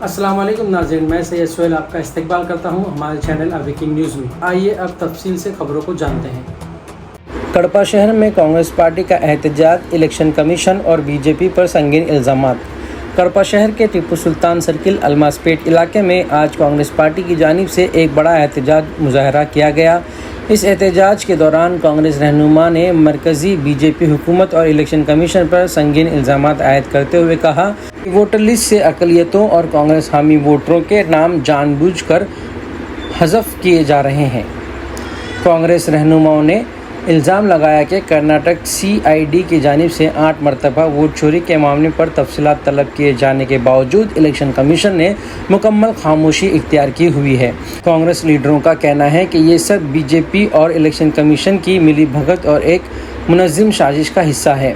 अस्सलाम वालेकुम नाज़रीन, मैं सैयद सोहेल आपका इस्तकबाल करता हूं हमारे चैनल अवेकिंग न्यूज़ में। आइए अब तफसील से खबरों को जानते हैं। कड़पा शहर में कांग्रेस पार्टी का एहतजाज, इलेक्शन कमीशन और बीजेपी पर संगीन इल्ज़ामात। कड़पा शहर के टीपू सुल्तान सर्किल अलमासपेट इलाके में आज कांग्रेस पार्टी की जानिब से एक बड़ा एहतजाज मुजाहरा किया गया। इस एहतजाज के दौरान कांग्रेस रहनुमा ने मरकज़ी बीजेपी हुकूमत और इलेक्शन कमीशन पर संगीन इल्ज़ामात आयद करते हुए कहा कि वोटर लिस्ट से अक़लियतों और कांग्रेस हामी वोटरों के नाम जानबूझकर हज़फ किए जा रहे हैं। कांग्रेस रहनुमाओं ने इल्ज़ाम लगाया कि कर्नाटक CID की जानिब से 8 मरतबा वोट चोरी के मामले पर तफसीलात तलब किए जाने के बावजूद इलेक्शन कमीशन ने मुकम्मल खामोशी इख्तियार की हुई है। कांग्रेस लीडरों का कहना है कि ये सब बीजेपी और इलेक्शन कमीशन की मिली भगत और एक मुनज़्ज़म साजिश का हिस्सा है।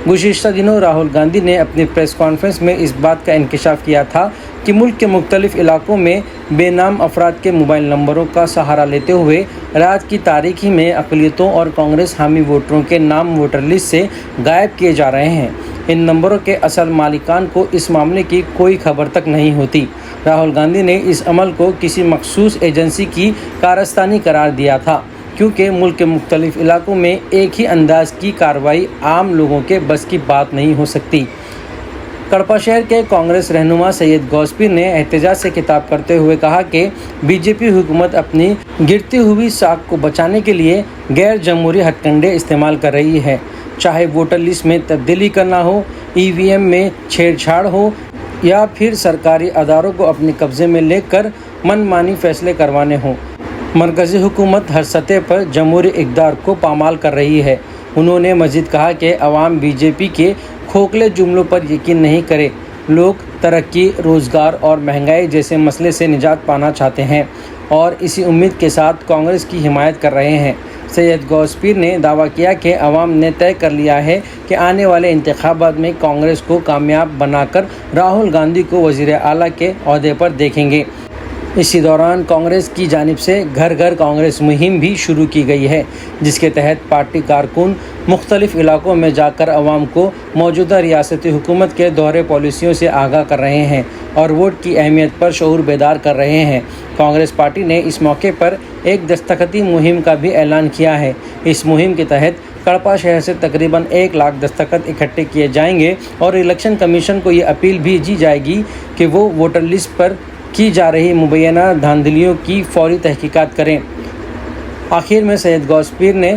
गुज़िश्ता दिनों राहुल गांधी ने अपनी प्रेस कॉन्फ्रेंस में इस बात का इंकशाफ किया था कि मुल्क के मुख्तलिफ इलाकों में बेनाम अफराद के मोबाइल नंबरों का सहारा लेते हुए रात की तारीकी में अक़लियतों और कांग्रेस हामी वोटरों के नाम वोटर लिस्ट से गायब किए जा रहे हैं। इन नंबरों के असल मालिकान को इस मामले की कोई खबर तक नहीं होती। राहुल गांधी ने इस अमल को किसी मखसूस एजेंसी की कारस्तानी करार दिया था, क्योंकि मुल्क के मुख्तलिफ इलाकों में एक ही अंदाज की कार्रवाई आम लोगों के बस की बात नहीं हो सकती। कड़पा शहर के कांग्रेस रहनुमा सैयद गौसपीर ने एहतजाज से खिताब करते हुए कहा कि बीजेपी हुकूमत अपनी गिरती हुई साख को बचाने के लिए गैर जमहूरी हथकंडे इस्तेमाल कर रही है, चाहे वोटर लिस्ट में तब्दीली करना हो, EVM में छेड़छाड़ हो या फिर सरकारी अदारों को अपने कब्ज़े में लेकर मनमानी फ़ैसले करवाने हों। मरकज़ी हुकूमत हर सतह पर जमहूरी इक़्तिदार को पामाल कर रही है। उन्होंने मज़ीद कहा कि अवाम बीजेपी के खोखले जुमलों पर यकीन नहीं करे। लोग तरक्की, रोज़गार और महंगाई जैसे मसले से निजात पाना चाहते हैं और इसी उम्मीद के साथ कांग्रेस की हिमायत कर रहे हैं। सैयद गौसपीर ने दावा किया कि अवाम ने तय कर लिया है कि आने वाले इंतखाबात में कांग्रेस को कामयाब बनाकर राहुल गांधी को वज़ीर आला के ओहदे पर देखेंगे। इसी दौरान कांग्रेस की जानिब से घर घर कांग्रेस मुहिम भी शुरू की गई है, जिसके तहत पार्टी कारकुन मुख्तलिफ इलाकों में जाकर अवाम को मौजूदा रियासती हुकूमत के दोहरे पॉलिसियों से आगाह कर रहे हैं और वोट की अहमियत पर शऊर बेदार कर रहे हैं। कांग्रेस पार्टी ने इस मौके पर एक दस्तखती मुहिम का भी ऐलान किया है। इस मुहिम के तहत कड़पा शहर से तकरीबन 1 लाख दस्तखत इकट्ठे किए जाएंगे और इलेक्शन कमीशन को ये अपील भेजी जाएगी कि वो वोटर लिस्ट पर की जा रही मुबैना धांधलियों की फौरी तहकीकात करें। आखिर में सैयद गौसपीर ने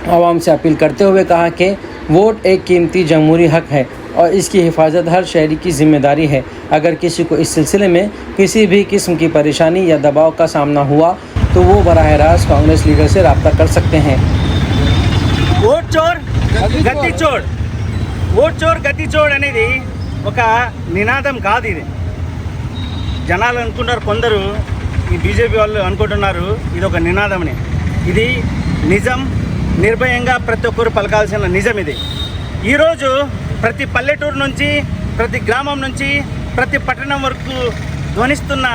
आवाम से अपील करते हुए कहा कि वोट एक कीमती जमहूरी हक़ है और इसकी हिफाजत हर शहरी की ज़िम्मेदारी है। अगर किसी को इस सिलसिले में किसी भी किस्म की परेशानी या दबाव का सामना हुआ तो वो बराह रास्त कांग्रेस लीडर से रब्ता कर सकते हैं। ఓట్ చోర్ గట్టి చోర్ ఓట్ చోర్ గట్టి చోర్ అనేది ఒక నినాదం కాదు. ఇది జనాలు అనుకుంటారు, కొందరు ఈ బీజేపీ వాళ్ళు అనుకుంటున్నారు ఇది ఒక నినాదమని. ఇది నిజం, నిర్భయంగా ప్రతి ఒక్కరు పలకాల్సిన నిజం. ఇది ఈరోజు ప్రతి పల్లెటూరు నుంచి, ప్రతి గ్రామం నుంచి, ప్రతి పట్టణం వరకు ధ్వనిస్తున్న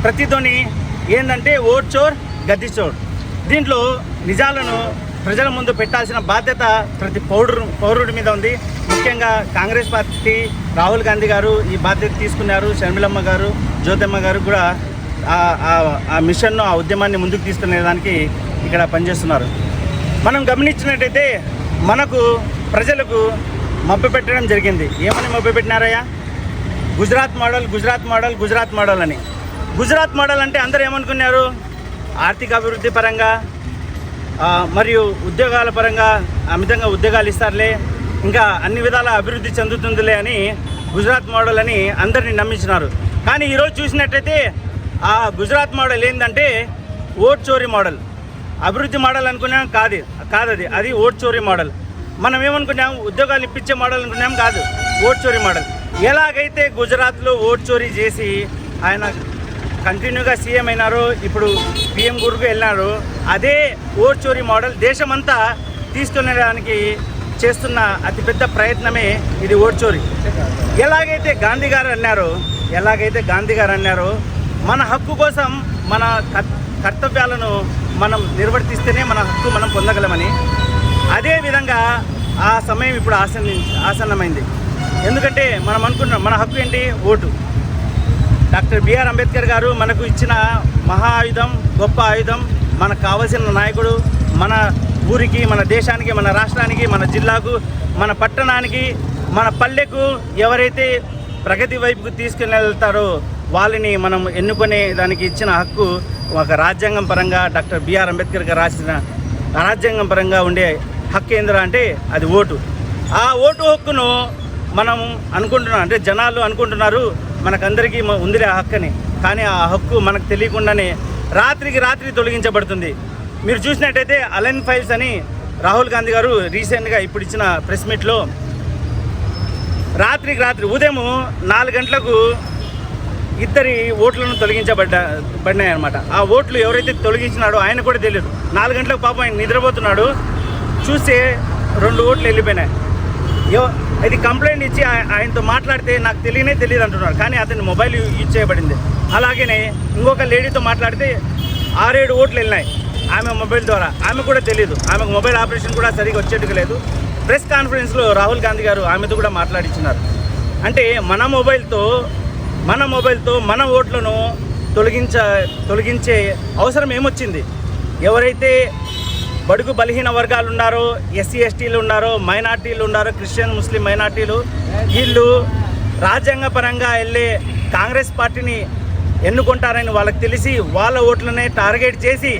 ప్రతిధ్వని ఏంటంటే ఓట్ చోర్ గట్టి చోర్. దీంట్లో నిజాలను ప్రజల ముందు పెట్టాల్సిన బాధ్యత ప్రతి పౌరుడి మీద ఉంది. ముఖ్యంగా కాంగ్రెస్ పార్టీ రాహుల్ గాంధీ గారు ఈ బాధ్యత తీసుకున్నారు. షర్మిలమ్మ గారు, జ్యోతమ్మ గారు కూడా ఆ మిషన్ను, ఆ ఉద్యమాన్ని ముందుకు తీసుకునేదానికి ఇక్కడ పనిచేస్తున్నారు. మనం గమనించినట్టయితే మనకు ప్రజలకు మభ్యపెట్టడం జరిగింది. ఏమని మభ్యపెట్టినారయ్యా? Gujarat model, Gujarat model, Gujarat model అని. గుజరాత్ మోడల్ అంటే అందరూ ఏమనుకున్నారు? ఆర్థిక అభివృద్ధి పరంగా మరియు ఉద్యోగాల పరంగా అమితంగా ఉద్యోగాలు ఇస్తారులే, ఇంకా అన్ని విధాల అభివృద్ధి చెందుతుందిలే అని గుజరాత్ మోడల్ అని అందరినీ నమ్మించినారు. కానీ ఈరోజు చూసినట్టయితే ఆ గుజరాత్ మోడల్ ఏంటంటే ఓట్ చోరీ మోడల్. అభివృద్ధి మోడల్ అనుకున్నాం కాదు, అది ఓట్ చోరీ మోడల్. మనం ఏమనుకున్నాం? ఉద్యోగాలు ఇప్పించే మోడల్ అనుకున్నాం, కాదు, ఓట్ చోరీ మోడల్. ఎలాగైతే గుజరాత్లో ఓట్ చోరీ చేసి ఆయన కంటిన్యూగా సీఎం అయినారో, ఇప్పుడు PM గురుకు వెళ్ళినారు, అదే ఓట్ చోరీ మోడల్ దేశమంతా తీసుకునేదానికి చేస్తున్న అతిపెద్ద ప్రయత్నమే ఇది ఓట్ చోరీ. ఎలాగైతే గాంధీ గారు అన్నారో మన హక్కు కోసం మన కర్తవ్యాలను మనం నిర్వర్తిస్తేనే మన హక్కు మనం పొందగలమని, అదేవిధంగా ఆ సమయం ఇప్పుడు ఆసన్నమైంది. ఎందుకంటే మనం అనుకున్నాం మన హక్కు ఏంటి? ఓటు. డాక్టర్ బిఆర్ అంబేద్కర్ గారు మనకు ఇచ్చిన మహా ఆయుధం, గొప్ప ఆయుధం. మనకు కావాల్సిన నాయకుడు. మన ఊరికి, మన దేశానికి, మన రాష్ట్రానికి, మన జిల్లాకు, మన పట్టణానికి, మన పల్లెకు ఎవరైతే ప్రగతి వైపుకు తీసుకుని వెళ్తారో వాళ్ళని మనం ఎన్నుకునే దానికి ఇచ్చిన హక్కు ఒక రాజ్యాంగం పరంగా డాక్టర్ బిఆర్ అంబేద్కర్ గారు రాసిన రాజ్యాంగం పరంగా ఉండే హక్కు ఏందిరా అంటే అది ఓటు. ఆ ఓటు హక్కును మనం అనుకుంటున్నాం, అంటే జనాలు అనుకుంటున్నారు మనకందరికీ ఉందిలే ఆ హక్కు అని. కానీ ఆ హక్కు మనకు తెలియకుండానే రాత్రికి రాత్రి తొలగించబడుతుంది. మీరు చూసినట్టయితే అలెన్ ఫైల్స్ అని రాహుల్ గాంధీ గారు రీసెంట్గా ఇప్పుడు ఇచ్చిన ప్రెస్ మీట్లో రాత్రికి రాత్రి ఉదయం 4 గంటలకు ఇద్దరి ఓట్లను తొలగించబడినాయి అనమాట. ఆ ఓట్లు ఎవరైతే తొలగించినాడో ఆయన కూడా తెలియదు. 4 గంటలకు పాపం ఆయన నిద్రపోతున్నాడు, చూస్తే 2 ఓట్లు వెళ్ళిపోయినాయి. ఇది కంప్లైంట్ ఇచ్చి ఆయనతో మాట్లాడితే నాకు తెలియదు అంటున్నారు, కానీ అతని మొబైల్ యూజ్ చేయబడింది. అలాగనే ఇంకొక లేడీతో మాట్లాడితే 6-7 ఓట్లు వెళ్ళినాయి ఆమె మొబైల్ ద్వారా. ఆమె కూడా తెలియదు, ఆమెకు మొబైల్ ఆపరేషన్ కూడా సరిగా వచ్చేట్టుగా లేదు. ప్రెస్ కాన్ఫరెన్స్లో రాహుల్ గాంధీ గారు ఆమెతో కూడా మాట్లాడించినారు. అంటే మన మొబైల్తో మన ఓట్లను తొలగించే అవసరం ఏమొచ్చింది? ఎవరైతే బడుగు బలహీన వర్గాలు ఉన్నారో, ఎస్సీ ఎస్టీలు ఉన్నారో, మైనార్టీలు ఉన్నారో, క్రిస్టియన్ ముస్లిం మైనార్టీలు, వీళ్ళు రాజ్యాంగపరంగా వెళ్ళే కాంగ్రెస్ పార్టీని ఎన్నుకుంటారని వాళ్ళకి తెలిసి వాళ్ళ ఓట్లనే టార్గెట్ చేసి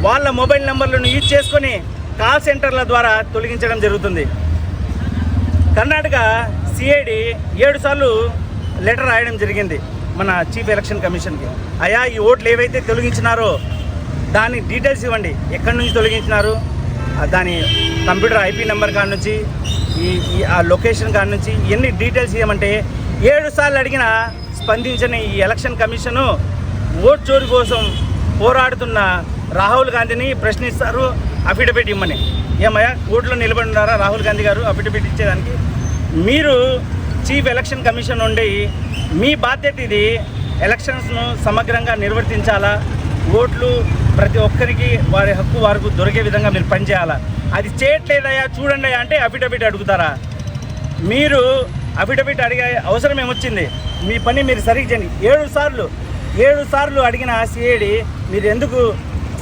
వాళ్ళ మొబైల్ నెంబర్లను యూజ్ చేసుకొని కాల్ సెంటర్ల ద్వారా తొలగించడం జరుగుతుంది. కర్ణాటక సిఐడి 7 సార్లు లెటర్ రాయడం జరిగింది మన చీఫ్ ఎలక్షన్ కమిషన్కి. అయ్యా, ఈ ఓట్లు ఏవైతే తొలగించినారో దాని డీటెయిల్స్ ఇవ్వండి, ఎక్కడి నుంచి తొలగించినారు, దాని కంప్యూటర్ ఐపీ నెంబర్ కాడ నుంచి ఆ లొకేషన్ కాడ నుంచి ఎన్ని డీటెయిల్స్ ఇవ్వమంటే 7 సార్లు అడిగినా స్పందించని ఈ ఎలక్షన్ కమిషను ఓట్ చోరీ కోసం పోరాడుతున్న రాహుల్ గాంధీని ప్రశ్నిస్తారు అఫిడవిట్ ఇమ్మని. ఏమయ్యా, కోర్టులో నిలబడి ఉన్నారా రాహుల్ గాంధీ గారు అఫిడవిట్ ఇచ్చేదానికి? మీరు చీఫ్ ఎలక్షన్ కమిషన్ ఉండి మీ బాధ్యత ఇది, ఎలక్షన్స్ను సమగ్రంగా నిర్వర్తించాలా, ఓట్లు ప్రతి ఒక్కరికి వారి హక్కు వారికి దొరికే విధంగా మీరు పనిచేయాలా. అది చేయట్లేదయ్యా చూడండి అంటే అఫిడవిట్ అడుగుతారా? మీరు అఫిడవిట్ అడిగే అవసరం ఏమొచ్చింది? మీ పని మీరు సరిగ్గా చేయండి. 7 సార్లు అడిగిన సిఐడి మీరు ఎందుకు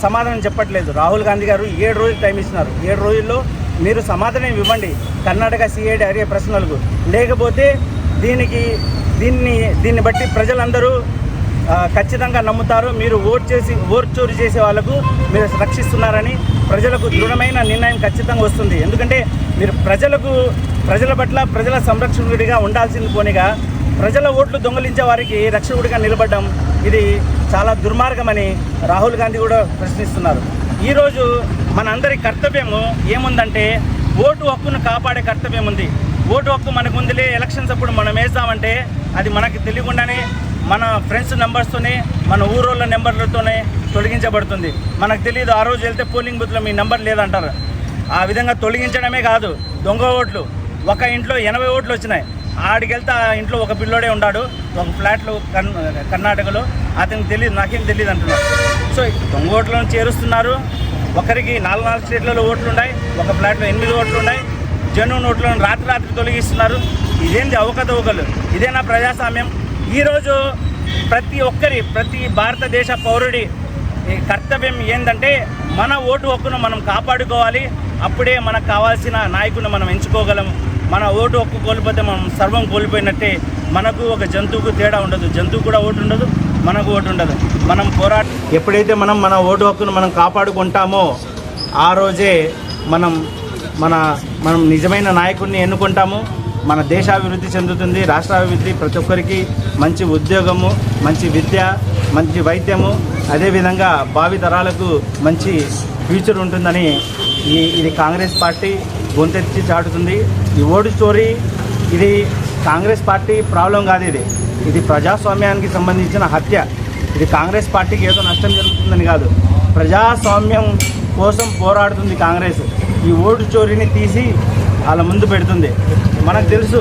సమాధానం చెప్పట్లేదు? రాహుల్ గాంధీ గారు 7 రోజులు టైం ఇస్తున్నారు. 7 రోజుల్లో మీరు సమాధానం ఇవ్వండి కర్ణాటక సిఐడి అడిగే ప్రశ్నలకు. లేకపోతే దీన్ని బట్టి ప్రజలందరూ ఖచ్చితంగా నమ్ముతారు మీరు ఓట్ చోరీ చేసే వాళ్ళకు మీరు రక్షిస్తున్నారని. ప్రజలకు దృఢమైన నిర్ణయం ఖచ్చితంగా వస్తుంది. ఎందుకంటే మీరు ప్రజల పట్ల ప్రజల సంరక్షకుడిగా ఉండాల్సింది పోనిగా ప్రజల ఓట్లు దొంగలించే వారికి రక్షకుడిగా నిలబడడం ఇది చాలా దుర్మార్గమని రాహుల్ గాంధీ కూడా ప్రశ్నిస్తున్నారు. ఈరోజు మనందరి కర్తవ్యము ఏముందంటే ఓటు హక్కును కాపాడే కర్తవ్యం ఉంది. ఓటు హక్కు మనకు ఉందిలే, ఎలక్షన్స్ అప్పుడు మనం వేస్తామంటే అది మనకి తెలియకుండానే మన ఫ్రెండ్స్ నెంబర్స్తోనే, మన ఊరోళ్ళ నెంబర్లతోనే తొలగించబడుతుంది. మనకు తెలియదు, ఆ రోజు వెళ్తే పోలింగ్ బూత్లో మీ నెంబర్ లేదంటారు. ఆ విధంగా తొలగించడమే కాదు, దొంగ ఓట్లు. ఒక ఇంట్లో 80 ఓట్లు వచ్చినాయి. ఆడికెళ్తే ఆ ఇంట్లో ఒక పిల్లోడే ఉన్నాడు, ఒక ఫ్లాట్లో కర్ణాటకలో. అతనికి తెలియదు, నాకేం తెలియదు అంటున్నారు. సో దొంగ ఓట్లను చేరుస్తున్నారు. ఒకరికి 4 స్టేట్లలో ఓట్లు ఉన్నాయి, ఒక ఫ్లాట్లో 8 ఓట్లు ఉన్నాయి. జెన్యూన్ ఓట్లను రాత్రి తొలగిస్తున్నారు. ఇదేంటి అవకతవకలు? ఇదేనా ప్రజాస్వామ్యం? ఈరోజు ప్రతి భారతదేశ పౌరుడి కర్తవ్యం ఏంటంటే మన ఓటు హక్కును మనం కాపాడుకోవాలి. అప్పుడే మనకు కావాల్సిన నాయకుని మనం ఎంచుకోగలం. మన ఓటు హక్కు కోల్పోతే మనం సర్వం కోల్పోయినట్టే. మనకు ఒక జంతువుకు తేడా ఉండదు. జంతువు కూడా ఓటు ఉండదు, మనకు ఓటు ఉండదు. మనం ఎప్పుడైతే మన ఓటు హక్కును మనం కాపాడుకుంటామో ఆ రోజే మనం నిజమైన నాయకుడిని ఎన్నుకుంటాము. మన దేశాభివృద్ధి చెందుతుంది, రాష్ట్రాభివృద్ధి, ప్రతి ఒక్కరికి మంచి ఉద్యోగము, మంచి విద్య, మంచి వైద్యము, అదేవిధంగా భావితరాలకు మంచి ఫ్యూచర్ ఉంటుందని ఇది కాంగ్రెస్ పార్టీ గొంతెత్తి చాటుతుంది. ఈ ఓటు స్టోరీ ఇది కాంగ్రెస్ పార్టీ ప్రాబ్లం కాదు, ఇది ప్రజాస్వామ్యానికి సంబంధించిన హత్య. ఇది కాంగ్రెస్ పార్టీకి ఏదో నష్టం జరుగుతుందని కాదు, ప్రజాస్వామ్యం కోసం పోరాడుతుంది కాంగ్రెస్. ఈ ఓటు చోరీని తీసి వాళ్ళ ముందు పెడుతుంది. మనకు తెలుసు,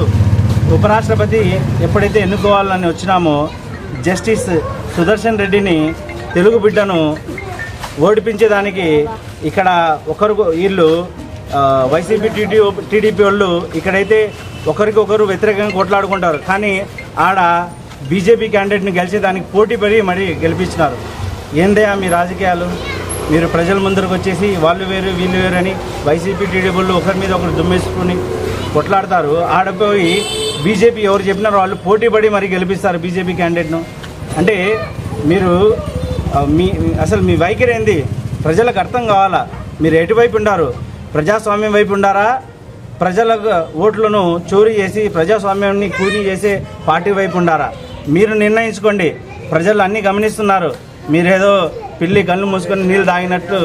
ఉపరాష్ట్రపతి ఎప్పుడైతే ఎన్నుకోవాలని వచ్చినామో జస్టిస్ సుదర్శన్ రెడ్డిని, తెలుగు బిడ్డను ఓడిపించేదానికి ఇక్కడ వీళ్ళు వైసీపీ టీడీపీ వాళ్ళు ఇక్కడైతే ఒకరికొకరు వ్యతిరేకంగా కొట్లాడుకుంటారు, కానీ ఆడ బీజేపీ క్యాండిడేట్ని గెలిచేదానికి పోటీ పడి మరీ గెలిపించినారు. ఏందయ్యా మీ రాజకీయాలు? మీరు ప్రజల ముందరకు వచ్చేసి వాళ్ళు వేరు వీళ్ళు వేరు అని వైసీపీ టీడీపీ వాళ్ళు ఒకరి మీద ఒకరు దుమ్మేసుకుని కొట్లాడతారు. ఆడపోయి బీజేపీ ఎవరు చెప్పినారో వాళ్ళు పోటీ పడి మరీ గెలిపిస్తారు బీజేపీ క్యాండిడేట్ను. అంటే మీరు అసలు మీ వైఖరి ఏంది? ప్రజలకు అర్థం కావాలా. మీరు ఎటువైపు ఉండారు? ప్రజాస్వామ్యం వైపు ఉండారా? ప్రజల ఓట్లను చోరీ చేసి ప్రజాస్వామ్యాన్ని కూనీ చేసే పార్టీ వైపు ఉండారా? మీరు నిర్ణయించుకోండి. ప్రజలు అన్నీ గమనిస్తున్నారు. మీరేదో పిల్లి కళ్ళు మూసుకొని నీళ్ళు తాగినట్టు,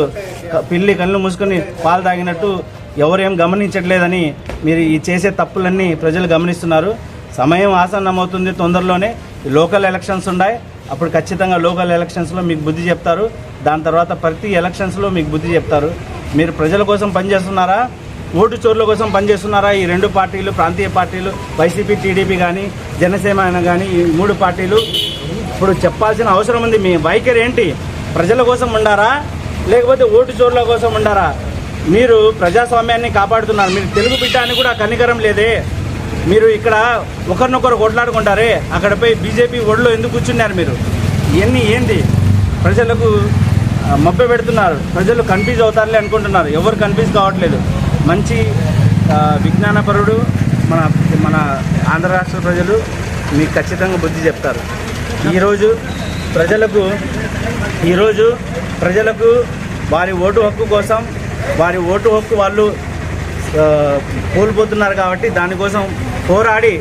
పిల్లి కళ్ళు మూసుకొని పాలు తాగినట్టు ఎవరేం గమనించట్లేదని మీరు ఈ చేసే తప్పులన్నీ ప్రజలు గమనిస్తున్నారు. సమయం ఆసన్నమవుతుంది. తొందరలోనే లోకల్ ఎలక్షన్స్ ఉన్నాయి. అప్పుడు ఖచ్చితంగా లోకల్ ఎలక్షన్స్లో మీకు బుద్ధి చెప్తారు. దాని తర్వాత ప్రతి ఎలక్షన్స్లో మీకు బుద్ధి చెప్తారు. మీరు ప్రజల కోసం పనిచేస్తున్నారా, ఓటు చోర్ల కోసం పనిచేస్తున్నారా? ఈ రెండు పార్టీలు, ప్రాంతీయ పార్టీలు, వైసీపీ టీడీపీ కానీ జనసేన కానీ, ఈ మూడు పార్టీలు ఇప్పుడు చెప్పాల్సిన అవసరం ఉంది. మీ వైఖరి ఏంటి? ప్రజల కోసం ఉండారా లేకపోతే ఓటు చోర్ల కోసం ఉండారా? మీరు ప్రజాస్వామ్యాన్ని కాపాడుతున్నారు. మీరు తెలుగు బిడ్డ అని కూడా కనికరం లేదే. మీరు ఇక్కడ ఒకరినొకరు కొట్లాడుకుంటారే, అక్కడపై బీజేపీ ఒడిలో ఎందుకు కూర్చున్నారు మీరు? ఇవన్నీ ఏంది? ప్రజలకు మభ్య పెడుతున్నారు. ప్రజలు కన్ఫ్యూజ్ అవుతారులే అనుకుంటున్నారు. ఎవరు కన్ఫ్యూజ్ కావట్లేదు. మంచి విజ్ఞానపరుడు మన ఆంధ్ర రాష్ట్ర ప్రజలు మీకు ఖచ్చితంగా బుద్ధి చెప్తారు. ఈరోజు ప్రజలకు వారి ఓటు హక్కు కోసం, వారి ఓటు హక్కు వాళ్ళు కోల్పోతున్నారు కాబట్టి దానికోసం పోరాడి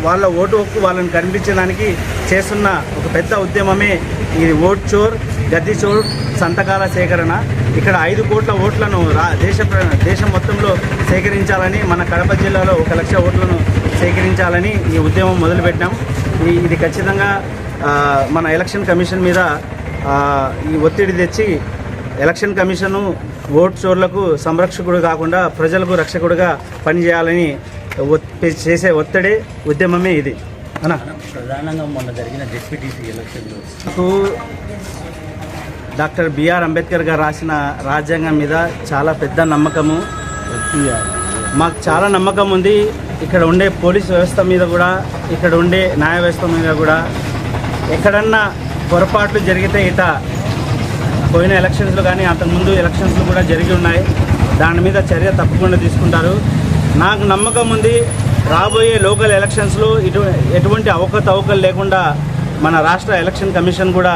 వాళ్ళ ఓటు హక్కు వాళ్ళని కనిపించడానికి చేస్తున్న ఒక పెద్ద ఉద్యమమే ఈ ఓట్ చోర్ గద్దీ చోర్ సంతకాల సేకరణ. ఇక్కడ 5 కోట్ల ఓట్లను దేశం మొత్తంలో సేకరించాలని, మన కడప జిల్లాలో 1 లక్ష ఓట్లను సేకరించాలని ఈ ఉద్యమం మొదలుపెట్టాం. ఇది ఖచ్చితంగా మన ఎలక్షన్ కమిషన్ మీద ఈ ఒత్తిడి తెచ్చి ఎలక్షన్ కమిషను ఓట్ చోర్లకు సంరక్షకుడు కాకుండా ప్రజలకు రక్షకుడుగా పనిచేయాలని చేసే ఉద్యమమే ఇది. ప్రధానంగా మొన్న జరిగిన జెడ్పీటీసీ ఎలక్షన్లో డాక్టర్ బిఆర్ అంబేద్కర్ గారు రాసిన రాజ్యాంగం మీద చాలా పెద్ద నమ్మకము, మాకు చాలా నమ్మకం ఉంది. ఇక్కడ ఉండే పోలీస్ వ్యవస్థ మీద కూడా, ఇక్కడ ఉండే న్యాయ వ్యవస్థ మీద కూడా ఎక్కడన్నా పొరపాట్లు జరిగితే పోయిన ఎలక్షన్స్లో కానీ అంతకుముందు ఎలక్షన్స్లో కూడా జరిగి ఉన్నాయి. దాని మీద చర్య తప్పకుండా తీసుకుంటారు. నాకు నమ్మకం ఉంది. రాబోయే లోకల్ ఎలక్షన్స్లో ఎటువంటి అవకతవకలు లేకుండా మన రాష్ట్ర ఎలక్షన్ కమిషన్ కూడా,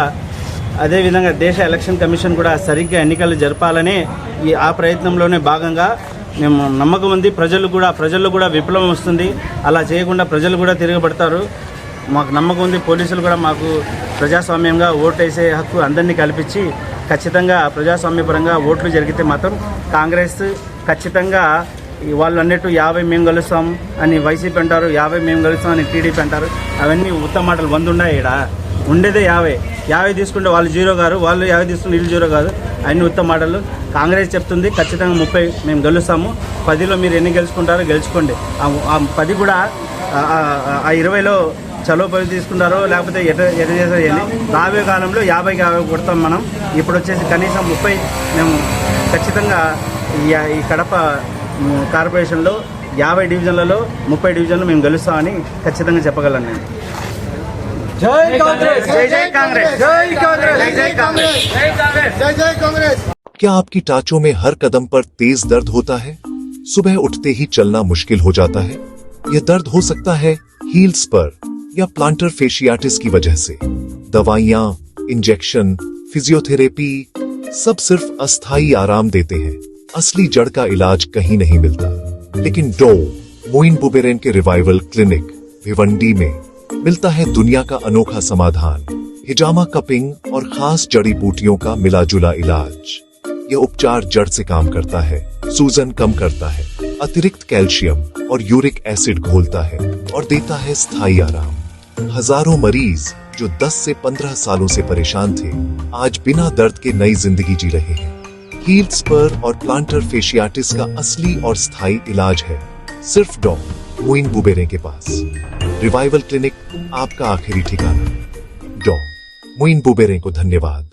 అదేవిధంగా దేశ ఎలక్షన్ కమిషన్ కూడా సరిగ్గా ఎన్నికలు జరపాలని ఆ ప్రయత్నంలోనే భాగంగా మేము నమ్మకం ఉంది. ప్రజల్లో కూడా విప్లవం వస్తుంది. అలా చేయకుండా ప్రజలు కూడా తిరగబడతారు. మాకు నమ్మకం ఉంది. పోలీసులు కూడా మాకు ప్రజాస్వామ్యంగా ఓటేసే హక్కు అందరినీ కల్పించి ఖచ్చితంగా ప్రజాస్వామ్యపరంగా ఓట్లు జరిగితే మాత్రం కాంగ్రెస్ ఖచ్చితంగా వాళ్ళు అన్నట్టు 50 మేము గెలుస్తాం అని వైసీపీ అంటారు, 50 మేము గెలుస్తాం అని టీడీపీ అంటారు. అవన్నీ ఉత్తమ మాటలు 100 ఉన్నాయి. ఇక్కడ ఉండేదే 50 తీసుకుంటే వాళ్ళు 0 గారు, వాళ్ళు 50 తీసుకుంటే వీళ్ళు 0 కాదు. అన్ని ఉత్తమ మాటలు. కాంగ్రెస్ చెప్తుంది ఖచ్చితంగా 30 మేము గెలుస్తాము. 10లో మీరు ఎన్ని గెలుచుకుంటారో గెలుచుకోండి. ఆ 10 కూడా ఆ 20లో చలో 10 తీసుకుంటారో లేకపోతే ఎట చేసేది. రాబోయే కాలంలో 50 కొడతాం మనం. ఇప్పుడు వచ్చేసి కనీసం 30 మేము ఖచ్చితంగా ఈ కడప కార్పొరేషన్లో 50 డివిజన్లలో 30 డివిజన్లు మేము గెలుస్తామని ఖచ్చితంగా చెప్పగలను నేను. జై కాంగ్రెస్, జై జై కాంగ్రెస్, జై కాంగ్రెస్, జై జై కాంగ్రెస్, జై కాంగ్రెస్, జై జై కాంగ్రెస్. क्या आपकी टाचों में हर कदम पर तेज दर्द होता है? सुबह उठते ही चलना मुश्किल हो जाता है? यह दर्द हो सकता है हील्स पर या प्लांटर फेशियाटिस की वजह से। दवाइयाँ, इंजेक्शन, फिजियोथेरेपी सब सिर्फ अस्थायी आराम देते हैं। असली जड़ का इलाज कहीं नहीं मिलता। लेकिन डो मोइन बुबेरेन के रिवाइवल क्लिनिक भिवंडी में मिलता है दुनिया का अनोखा समाधान। हिजामा कपिंग और खास जड़ी बूटियों का मिला जुला इलाज। यह उपचार जड़ से काम करता है, सूजन कम करता है, अतिरिक्त कैल्शियम और यूरिक एसिड घोलता है और देता है स्थायी आराम। हजारों मरीज जो 10 से 15 सालों से परेशान थे आज बिना दर्द के नई जिंदगी जी रहे हैं। हील्स पर और प्लांटर फेशियाटिस का असली और स्थायी इलाज है सिर्फ डॉ मोइन बुबेरे के पास। रिवाइवल क्लिनिक आपका आखिरी ठिकाना। डॉ मोइन बुबेरे को धन्यवाद।